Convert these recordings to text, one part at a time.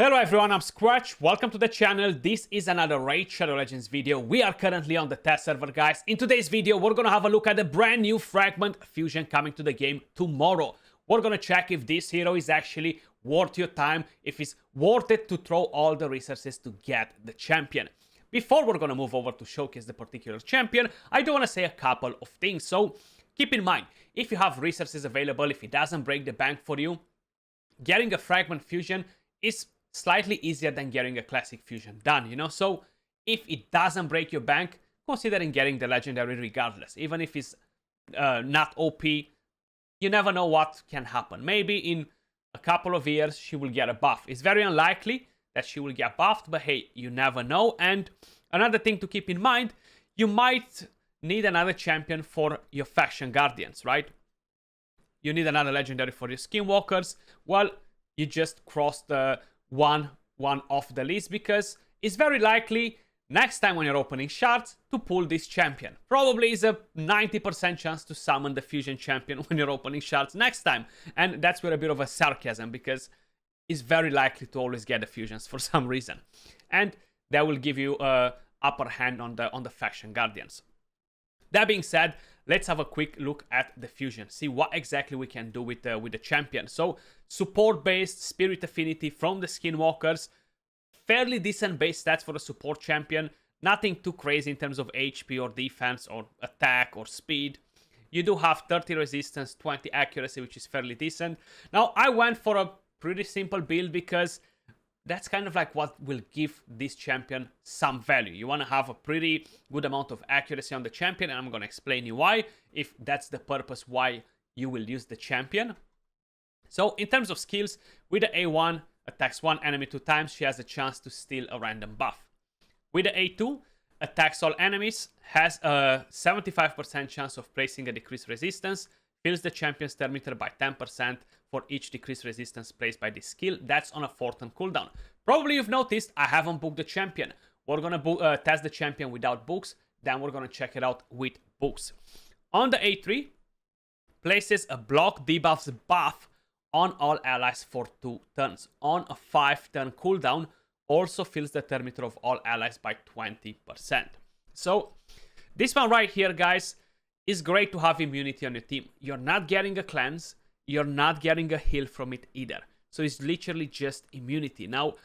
Hello everyone, I'm Skratch. Welcome to the channel. This is another Raid Shadow Legends video. We are currently on the test server, guys. In today's video, we're gonna have a look at the brand new Fragment Fusion coming to the game tomorrow. We're gonna check if this hero is actually worth your time, if it's worth it to throw all the resources to get the champion. Before we're gonna move over to showcase the particular champion, I do wanna say a couple of things. So keep in mind, if you have resources available, if it doesn't break the bank for you, getting a Fragment Fusion is slightly easier than getting a classic fusion done, you know? So if it doesn't break your bank, considering getting the legendary regardless. Even if it's not OP, you never know what can happen. Maybe in a couple of years, she will get a buff. It's very unlikely that she will get buffed, but hey, you never know. And another thing to keep in mind, you might need another champion for your faction guardians, right? You need another legendary for your skinwalkers. Well, you just crossed the one off the list, because it's very likely next time when you're opening shards to pull this champion. Probably is a 90% chance to summon the fusion champion when you're opening shards next time. And that's where a bit of a sarcasm, because it's very likely to always get the fusions for some reason. And that will give you a upper hand on the faction guardians. That being said, let's have a quick look at the fusion, see what exactly we can do with the champion. So, support-based Spirit Affinity from the Skinwalkers, fairly decent base stats for a support champion, nothing too crazy in terms of HP or defense or attack or speed. You do have 30 resistance, 20 accuracy, which is fairly decent. Now, I went for a pretty simple build because that's kind of like what will give this champion some value. You want to have a pretty good amount of accuracy on the champion, and I'm going to explain you why, if that's the purpose why you will use the champion. So in terms of skills, with the A1, attacks one enemy 2 times, she has a chance to steal a random buff. With the A2, attacks all enemies, has a 75% chance of placing a decreased resistance, fills the champion's turn meter by 10% for each decreased resistance placed by this skill. That's on a 4-turn cooldown. Probably you've noticed I haven't booked the champion. We're going to test the champion without books, then we're going to check it out with books. On the A3, places a block debuffs buff on all allies for 2 turns. On a 5-turn cooldown, also fills the turn meter of all allies by 20%. So this one right here, guys, is great to have immunity on your team. You're not getting a cleanse, you're not getting a heal from it either. So it's literally just immunity. Now,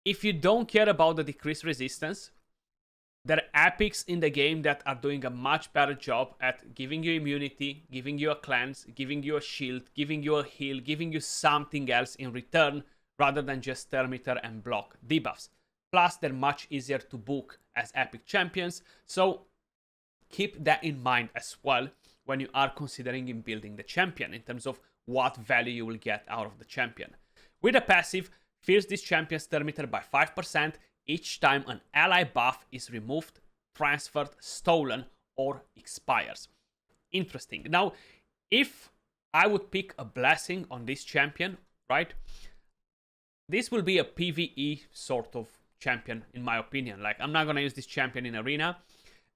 if you don't care about the decreased resistance, there are epics in the game that are doing a much better job at giving you immunity, giving you a cleanse, giving you a shield, giving you a heal, giving you something else in return, rather than just turn meter and block debuffs. Plus, they're much easier to book as epic champions. So keep that in mind as well when you are considering in building the champion, in terms of what value you will get out of the champion. With a passive, fills this champion's turn meter by 5% each time an ally buff is removed, transferred, stolen, or expires. Interesting. Now, if I would pick a blessing on this champion, right, this will be a PvE sort of champion, in my opinion. Like, I'm not going to use this champion in arena.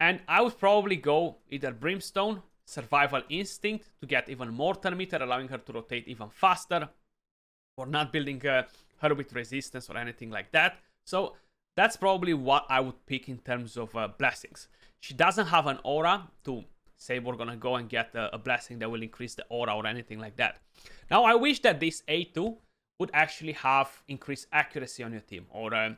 And I would probably go either Brimstone, Survival Instinct to get even more turn meter, allowing her to rotate even faster, or not building her with resistance or anything like that. So that's probably what I would pick in terms of blessings. She doesn't have an aura to say we're going to go and get a blessing that will increase the aura or anything like that. Now, I wish that this A2 would actually have increased accuracy on your team, or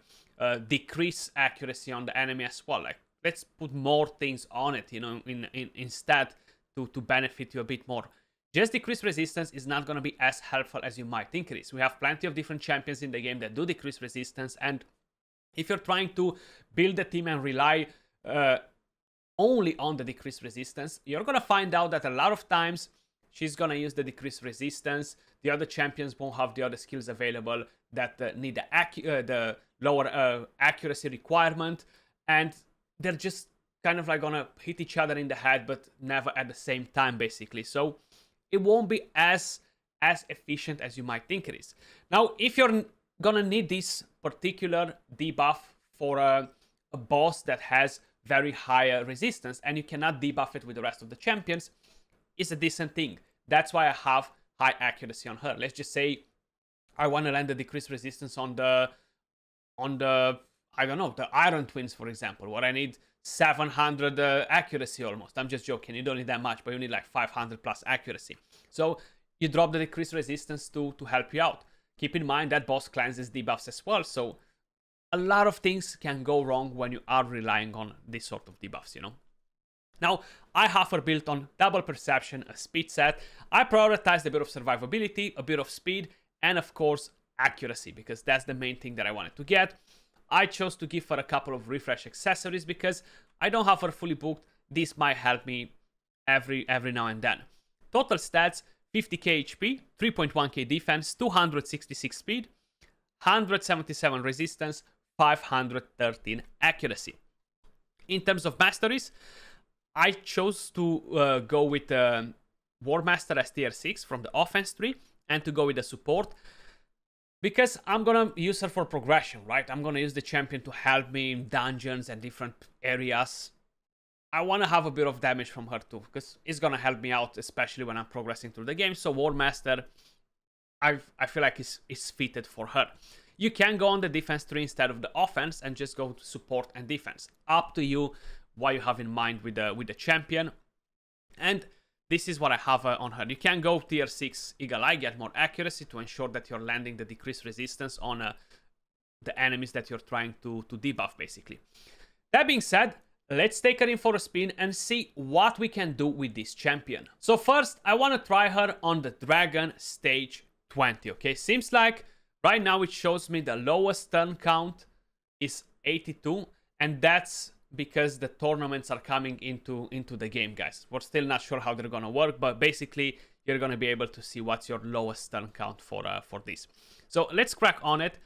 decrease accuracy on the enemy as well. Like, let's put more things on it, you know, instead to benefit you a bit more. Just decreased resistance is not going to be as helpful as you might think it is. We have plenty of different champions in the game that do decrease resistance, and if you're trying to build a team and rely only on the decreased resistance, you're going to find out that a lot of times she's going to use the decreased resistance. The other champions won't have the other skills available that need the lower accuracy requirement, and they're just kind of like going to hit each other in the head, but never at the same time, basically. So it won't be as efficient as you might think it is. Now, if you're gonna need this particular debuff for a boss that has very high resistance, and you cannot debuff it with the rest of the champions, it's a decent thing. That's why I have high accuracy on her. Let's just say I want to land the decreased resistance on the I don't know, the Iron Twins, for example, where I need 700 accuracy almost. I'm just joking. You don't need that much, but you need like 500 plus accuracy. So you drop the decreased resistance to help you out. Keep in mind that boss cleanses debuffs as well. So a lot of things can go wrong when you are relying on this sort of debuffs, you know. Now, I have her built on double perception, a speed set. I prioritized a bit of survivability, a bit of speed, and of course, accuracy, because that's the main thing that I wanted to get. I chose to give her a couple of refresh accessories because I don't have her fully booked. This might help me every now and then. Total stats, 50k HP, 3.1k defense, 266 speed, 177 resistance, 513 accuracy. In terms of masteries, I chose to go with War Master as tier 6 from the offense tree and to go with the support because I'm gonna use her for progression, right? I'm gonna use the champion to help me in dungeons and different areas. I want to have a bit of damage from her too because it's gonna help me out, especially when I'm progressing through the game. So War Master, I feel like is fitted for her. You can go on the defense tree instead of the offense and just go to support and defense. Up to you what you have in mind with the champion. And this is what I have on her. You can go tier 6 Eagle Eye, get more accuracy to ensure that you're landing the decreased resistance on the enemies that you're trying to debuff, basically. That being said, let's take her in for a spin and see what we can do with this champion. So first, I want to try her on the Dragon stage 20, okay? Seems like right now it shows me the lowest turn count is 82, and that's because the tournaments are coming into the game, guys. We're still not sure how they're gonna work, but basically you're gonna be able to see what's your lowest turn count for this. So let's crack on it.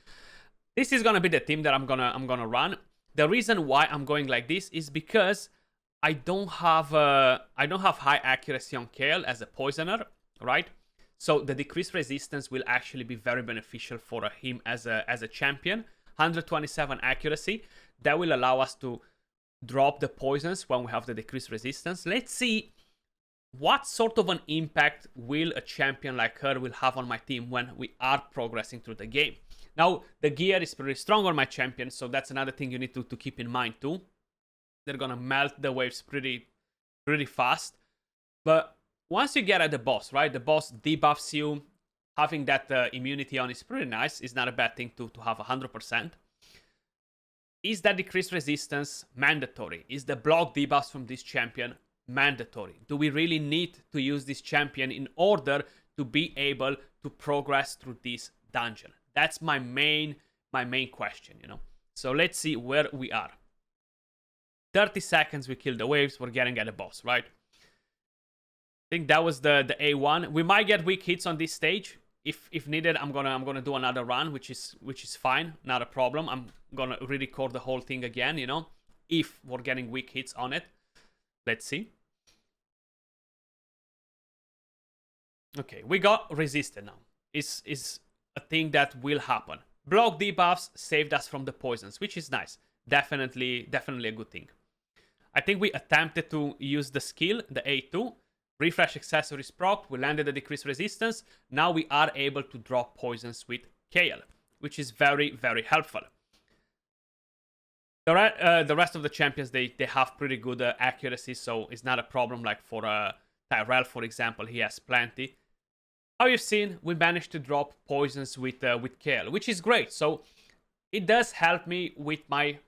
This is gonna be the team that I'm gonna run. The reason why I'm going like this is because I don't have high accuracy on Kale as a poisoner, right? So the decreased resistance will actually be very beneficial for him as a champion. 127 accuracy, that will allow us to drop the poisons when we have the decreased resistance. Let's see what sort of an impact will a champion like her will have on my team when we are progressing through the game. Now, the gear is pretty strong on my champion, so that's another thing you need to keep in mind too. They're gonna melt the waves pretty fast. But once you get at the boss, right, the boss debuffs you. Having that immunity on is pretty nice. It's not a bad thing to have 100%. Is that decreased resistance mandatory? Is the block debuffs from this champion mandatory? Do we really need to use this champion in order to be able to progress through this dungeon? That's my main question, you know. So let's see where we are. 30 seconds, we kill the waves. We're getting at the boss, right? I think that was the A1. We might get weak hits on this stage. If needed, I'm gonna do another run, which is fine, not a problem. I'm gonna re-record the whole thing again, you know, if we're getting weak hits on it. Let's see. Okay, we got resisted now. Is a thing that will happen. Block debuffs saved us from the poisons, which is nice. Definitely a good thing. I think we attempted to use the skill, the A2. Refresh accessories proc, we landed a decreased resistance. Now we are able to drop poisons with Kale, which is very helpful. The rest of the champions, they have pretty good accuracy, so it's not a problem. Like for Tyrell, for example, he has plenty. How you've seen, we managed to drop poisons with Kale, which is great. So it does help me with my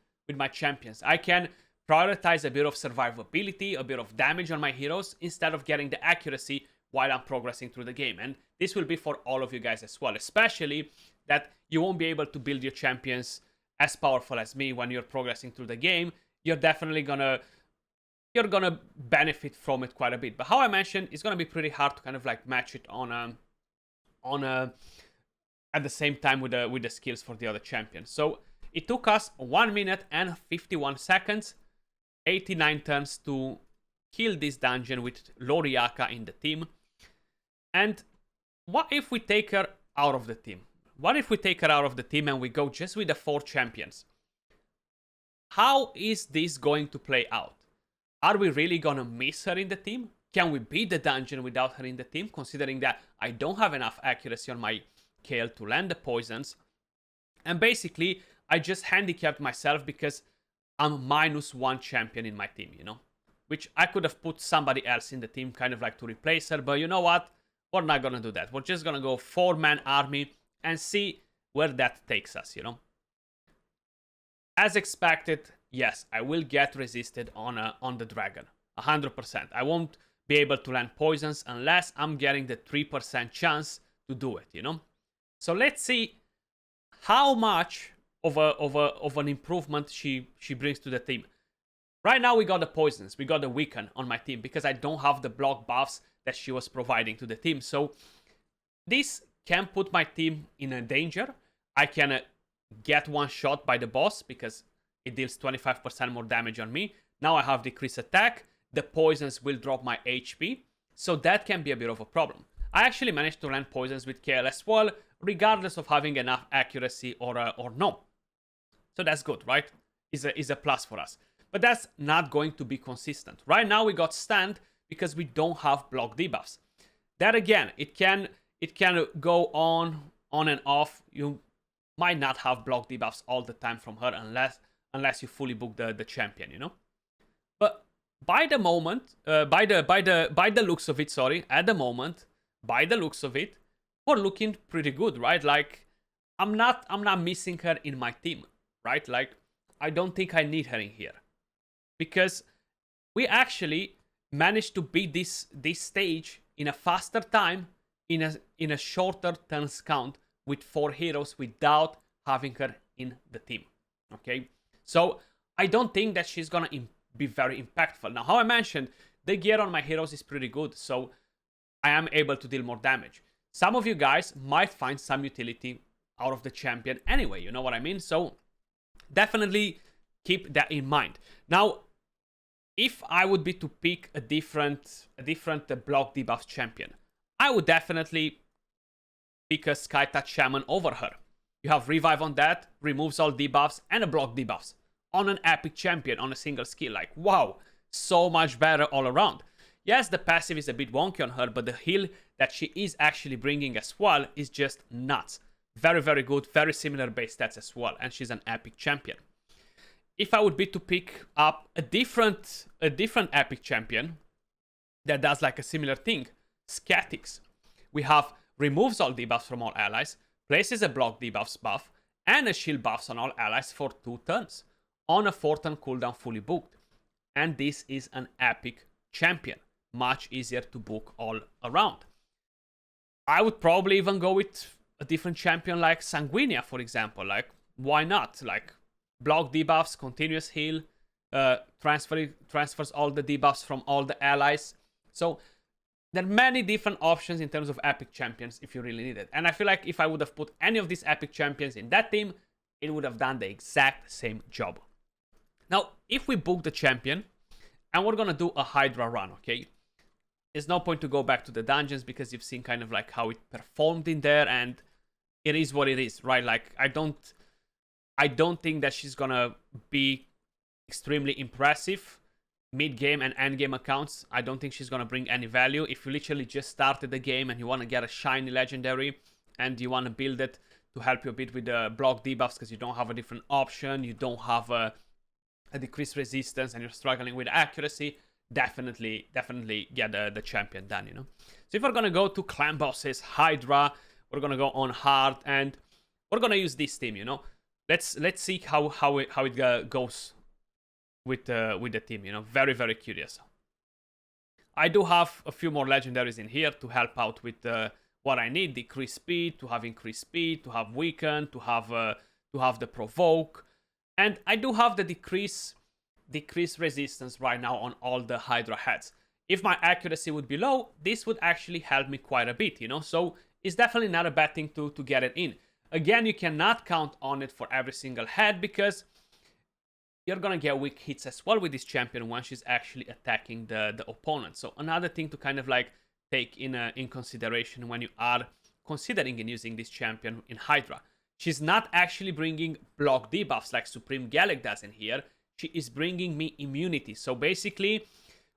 champions. I can prioritize a bit of survivability, a bit of damage on my heroes, instead of getting the accuracy while I'm progressing through the game. And this will be for all of you guys as well, especially that you won't be able to build your champions as powerful as me when you're progressing through the game. You're definitely gonna benefit from it quite a bit. But how I mentioned, it's gonna be pretty hard to kind of like match it on at the same time with the skills for the other champions. So it took us 1 minute and 51 seconds. 89 turns to kill this dungeon with Loriaca in the team. And what if we take her out of the team? What if we take her out of the team and we go just with the 4 champions? How is this going to play out? Are we really gonna miss her in the team? Can we beat the dungeon without her in the team, considering that I don't have enough accuracy on my Kayle to land the poisons. And basically, I just handicapped myself because I'm -1 champion in my team, you know? Which I could have put somebody else in the team kind of like to replace her, but you know what? We're not gonna do that. We're just gonna go 4-man army and see where that takes us, you know? As expected, yes, I will get resisted on the dragon. 100%. I won't be able to land poisons unless I'm getting the 3% chance to do it, you know? So let's see how much of an improvement she brings to the team. Right now we got the poisons, we got the weaken on my team because I don't have the block buffs that she was providing to the team. So this can put my team in a danger. I can get one shot by the boss because it deals 25% more damage on me. Now I have decreased attack. The poisons will drop my HP. So that can be a bit of a problem. I actually managed to land poisons with Kayle as well, regardless of having enough accuracy or no. So that's good, right? Is a plus for us. But that's not going to be consistent. Right now we got stand because we don't have block debuffs. That again, it can go on and off. You might not have block debuffs all the time from her unless you fully book the champion, you know. But by the moment, by the looks of it, sorry, at the moment, by the looks of it, we're looking pretty good, right? Like I'm not missing her in my team, right? Like I don't think I need her in here because we actually managed to beat this stage in a faster time, in a shorter turns count with 4 heroes without having her in the team. Okay, so I don't think that she's gonna be very impactful. Now, how I mentioned, the gear on my heroes is pretty good, so I am able to deal more damage. Some of you guys might find some utility out of the champion anyway, you know what I mean? So definitely keep that in mind. Now, if I would be to pick a different block debuff champion, I would definitely pick a Sky Touch Shaman over her. You have revive on that, removes all debuffs and a block debuffs on an epic champion on a single skill. Like, wow, so much better all around. Yes, the passive is a bit wonky on her, but the heal that she is actually bringing as well is just nuts. Very, very good, very similar base stats as well, and she's an epic champion. If I would be to pick up a different epic champion that does like a similar thing, Skratch. We have removes all debuffs from all allies, places a block debuffs buff, and a shield buffs on all allies for 2 turns, on a 4-turn cooldown fully booked. And this is an epic champion. Much easier to book all around. I would probably even go with a different champion like Sanguinia, for example. Like, why not? Like, block debuffs, continuous heal, transfers all the debuffs from all the allies. So there are many different options in terms of epic champions if you really need it. And I feel like if I would have put any of these epic champions in that team, it would have done the exact same job. Now, if we book the champion, and we're gonna do a Hydra run, okay? There's no point to go back to the dungeons because you've seen kind of like how it performed in there, and it is what it is, right? Like, I don't think that she's gonna be extremely impressive mid-game and end-game accounts. I don't think she's gonna bring any value. If you literally just started the game and you want to get a shiny legendary and you want to build it to help you a bit with the block debuffs because you don't have a different option, you don't have a decreased resistance, and you're struggling with accuracy, definitely get the champion done, you know? So if we're gonna go to clan bosses, Hydra, we're gonna go on hard, and we're gonna use this team, you know? Let's see how it goes with the team, you know? Very, very curious. I do have a few more legendaries in here to help out with what I need: decreased speed, to have increased speed, to have weaken, to have the provoke. And I do have the decreased resistance right now on all the Hydra heads. If my accuracy would be low, this would actually help me quite a bit, you know? So it's definitely not a bad thing to get it in. Again, you cannot count on it for every single head because you're gonna get weak hits as well with this champion when she's actually attacking the opponent. So another thing to kind of like take in consideration when you are considering in using this champion in Hydra. She's not actually bringing block debuffs like Supreme Gallic does in here. She is bringing me immunity. So basically,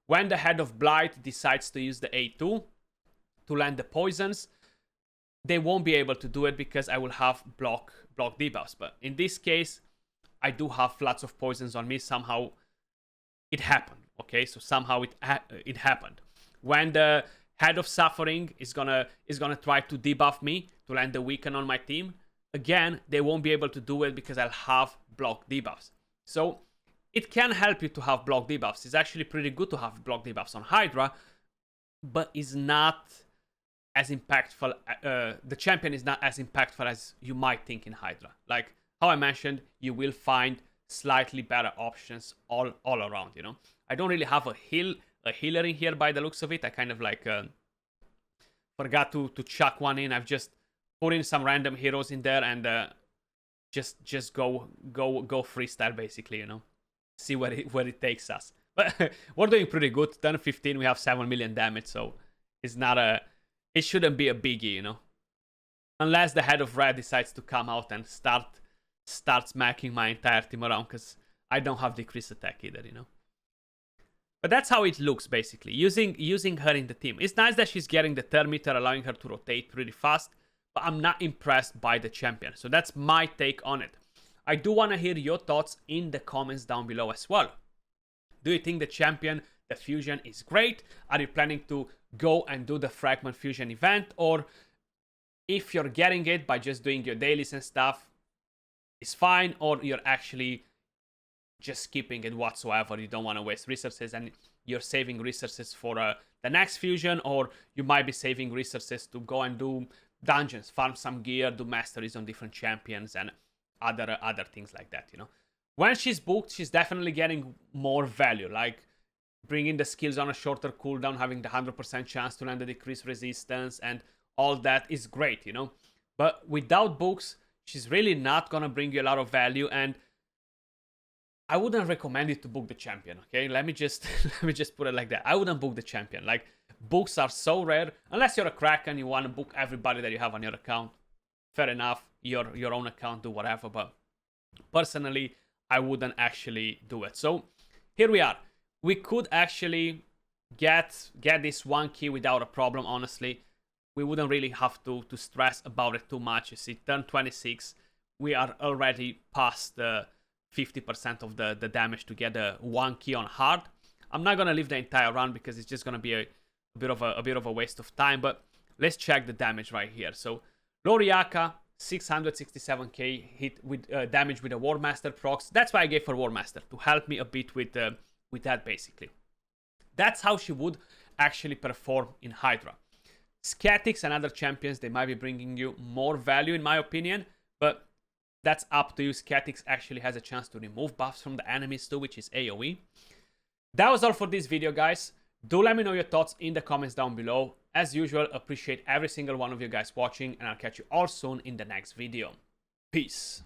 when the Head of Blight decides to use the A2 to land the poisons, they won't be able to do it because I will have block debuffs. But in this case, I do have lots of poisons on me. Somehow it happened. Okay, so somehow it happened. When the Head of Suffering is gonna try to debuff me to land the weaken on my team, again, they won't be able to do it because I'll have block debuffs. So it can help you to have block debuffs. It's actually pretty good to have block debuffs on Hydra, but it's not as impactful. The champion is not as impactful as you might think in Hydra. Like how I mentioned, you will find slightly better options all around, you know. I don't really have a healer in here by the looks of it. I kind of like forgot to chuck one in. I've just put in some random heroes in there and just go freestyle basically, you know. See where it takes us. But we're doing pretty good. Turn 15, we have 7 million damage, so it's not it shouldn't be a biggie, you know. Unless the Head of Red decides to come out and start smacking my entire team around, because I don't have decreased attack either, you know. But that's how it looks basically, using her in the team. It's nice that she's getting the turn meter, allowing her to rotate pretty fast, but I'm not impressed by the champion. So that's my take on it. I do want to hear your thoughts in the comments down below as well. Do you think the champion, the fusion, is great? Are you planning to go and do the Fragment Fusion event? Or if you're getting it by just doing your dailies and stuff, it's fine, or you're actually just skipping it whatsoever. You don't want to waste resources and you're saving resources for the next fusion, or you might be saving resources to go and do dungeons, farm some gear, do masteries on different champions and other things like that, you know. When she's booked, she's definitely getting more value, like bringing the skills on a shorter cooldown, having the 100% chance to land a decreased resistance, and all that is great, you know. But without books, she's really not gonna bring you a lot of value, and I wouldn't recommend it to book the champion, okay? Let me just put it like that. I wouldn't book the champion. Like, books are so rare, unless you're a crack and you want to book everybody that you have on your account. Fair enough, your own account, do whatever, but personally, I wouldn't actually do it. So, here we are. We could actually get this one key without a problem, honestly. We wouldn't really have to stress about it too much. You see, turn 26, we are already past the 50% of the damage to get the one key on hard. I'm not gonna leave the entire run because it's just gonna be a bit of a waste of time, but let's check the damage right here. So Loriaca, 667k hit with damage with a War Master procs. That's why I gave her War Master, to help me a bit with that basically. That's how she would actually perform in Hydra. Skratch and other champions, they might be bringing you more value in my opinion, but that's up to you. Skratch actually has a chance to remove buffs from the enemies too, which is AoE. That was all for this video, guys. Do let me know your thoughts in the comments down below. As usual, appreciate every single one of you guys watching, and I'll catch you all soon in the next video. Peace.